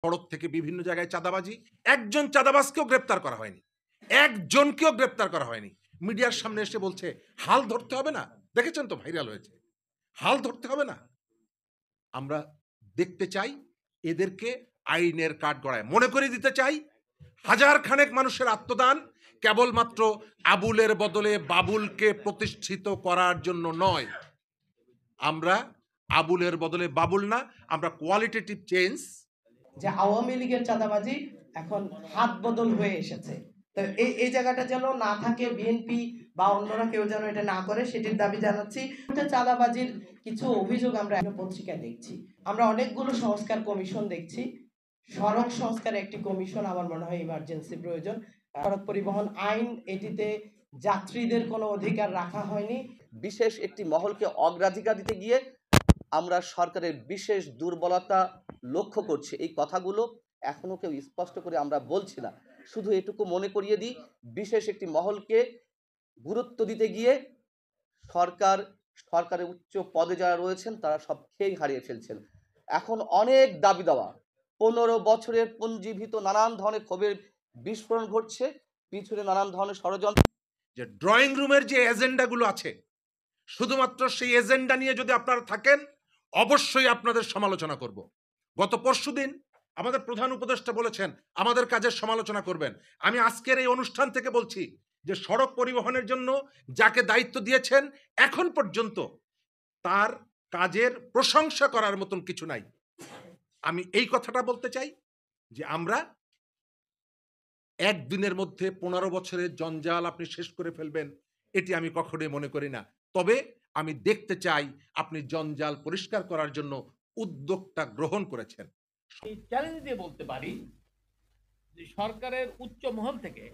সড়ক থেকে বিভিন্ন জায়গায় চাঁদাবাজি, একজন চাঁদাবাজকেও গ্রেপ্তার করা হয়নি, একজনকেও গ্রেপ্তার করা হয়নি। মিডিয়ার সামনে এসে বলছে হাল ধরতে হবে না। দেখেছেন তো, ভাইরাল হয়েছে। হাল ধরতে হবে না। আমরা দেখতে চাই এদেরকে আইনের কাঠগড়ায় মনে করে দিতে চাই হাজার খানেক মানুষের আত্মদান কেবলমাত্র আবুলের বদলে বাবুলকে প্রতিষ্ঠিত করার জন্য নয়। আমরা আবুলের বদলে বাবুল না, আমরা কোয়ালিটেটিভ চেঞ্জ। যে আওয়ামী লীগের চাঁদাবাজি এখন হাত বদল হয়ে এসেছে, তো এই জায়গাটা যেন না থাকে, বিএনপি বা অন্যরা কেউ যেন এটা না করে সেটির দাবি জানাচ্ছি। চাঁদাবাজির কিছু অভিযোগ আমরা পত্রিকায় দেখছি, আমরা অনেকগুলো সংস্কার কমিশন দেখছি। সড়ক সংস্কার একটি কমিশন আমার মনে হয় ইমার্জেন্সি প্রয়োজন। সড়ক পরিবহন আইন, এটিতে যাত্রীদের কোনো অধিকার রাখা হয়নি। বিশেষ একটি মহলকে অগ্রাধিকার দিতে গিয়ে আমরা সরকারের বিশেষ দুর্বলতা লক্ষ্য করছি। এই কথাগুলো এখনো কেউ স্পষ্ট করে আমরা বলছি না, শুধু এটুকু মনে করিয়ে দিই, বিশেষ একটি মহলকে গুরুত্ব দিতে গিয়ে সরকারের উচ্চ পদে যারা রয়েছেন তারা সব খেয়েই হারিয়ে ফেলছেন। এখন অনেক দাবি দেওয়া, 15 বছরের পুঞ্জীভূত নানান ধরনের ক্ষোভের বিস্ফোরণ ঘটছে, পিছনে নানান ধরনের ষড়যন্ত্র। যে ড্রয়িং রুমের যে এজেন্ডাগুলো আছে, শুধুমাত্র সেই এজেন্ডা নিয়ে যদি আপনারা থাকেন অবশ্যই আপনাদের সমালোচনা করব। গত পরশুদিন আমাদের প্রধান উপদেষ্টা বলেছেন আমাদের কাজের সমালোচনা করবেন। আমি আজকের এই অনুষ্ঠান থেকে বলছি যে সড়ক পরিবহনের জন্য যাকে দায়িত্ব দিয়েছেন এখন পর্যন্ত তার কাজের প্রশংসা করার মতন কিছু নাই। আমি এই কথাটা বলতে চাই যে আমরা একদিনের মধ্যে 15 বছরের জঞ্জাল আপনি শেষ করে ফেলবেন, এটি আমি কখনোই মনে করি না। তবে আমি দেখতে চাই আপনি জঞ্জাল পরিষ্কার করার জন্য উদ্যোগটা গ্রহণ করেছেন। এই চ্যালেঞ্জ দিয়ে বলতে পারি যে সরকারের উচ্চ মহল থেকে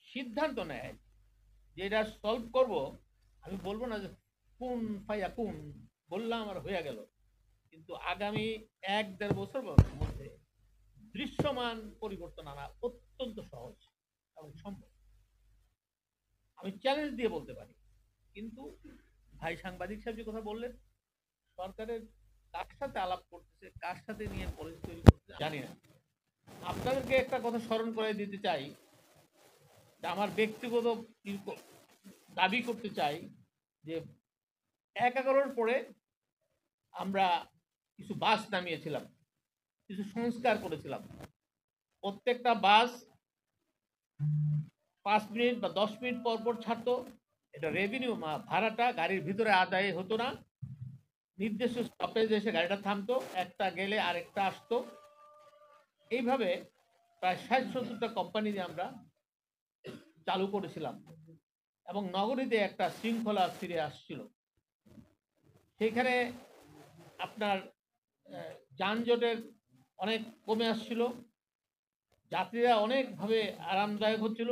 সিদ্ধান্ত নেয় যে এটা সলভ করব। আমি বলবো না যে কোন ফাইয়া কোন বললাম আর হয়ে গেল, কিন্তু আগামী 1-1.5 বছর মধ্যে দৃশ্যমান পরিবর্তন আনা অত্যন্ত সহজ এবং সম্ভব। আমি চ্যালেঞ্জ দিয়ে বলতে পারি। কিন্তু ভাই সাংবাদিক সাহেব যে কথা বললেন, সরকারের কার সাথে আলাপ করতেছে, কার সাথে নিয়ে পলিসি তৈরি করতেছে জানি না। আপনাদেরকে একটা কথা স্মরণ করে দিতে চাই, যে আমার ব্যক্তিগত দাবি করতে চাই যে 1/11-র পরে আমরা কিছু বাস নামিয়েছিলাম, কিছু সংস্কার করেছিলাম। প্রত্যেকটা বাস 5 মিনিট বা 10 মিনিট পর পর ছাড়তো। এটা রেভিনিউ ভাড়াটা গাড়ির ভিতরে আদায় হতো না, নির্দিষ্ট স্টপেজ এসে গাড়িটা থামতো, একটা গেলে আরেকটা আসতো। এইভাবে প্রায় 60-70টা কোম্পানি দিয়ে আমরা চালু করেছিলাম এবং নগরীতে একটা শৃঙ্খলা ফিরে আসছিল। সেখানে আপনার যানজটের অনেক কমে আসছিল, যাত্রীরা অনেকভাবে আরামদায়ক হচ্ছিল।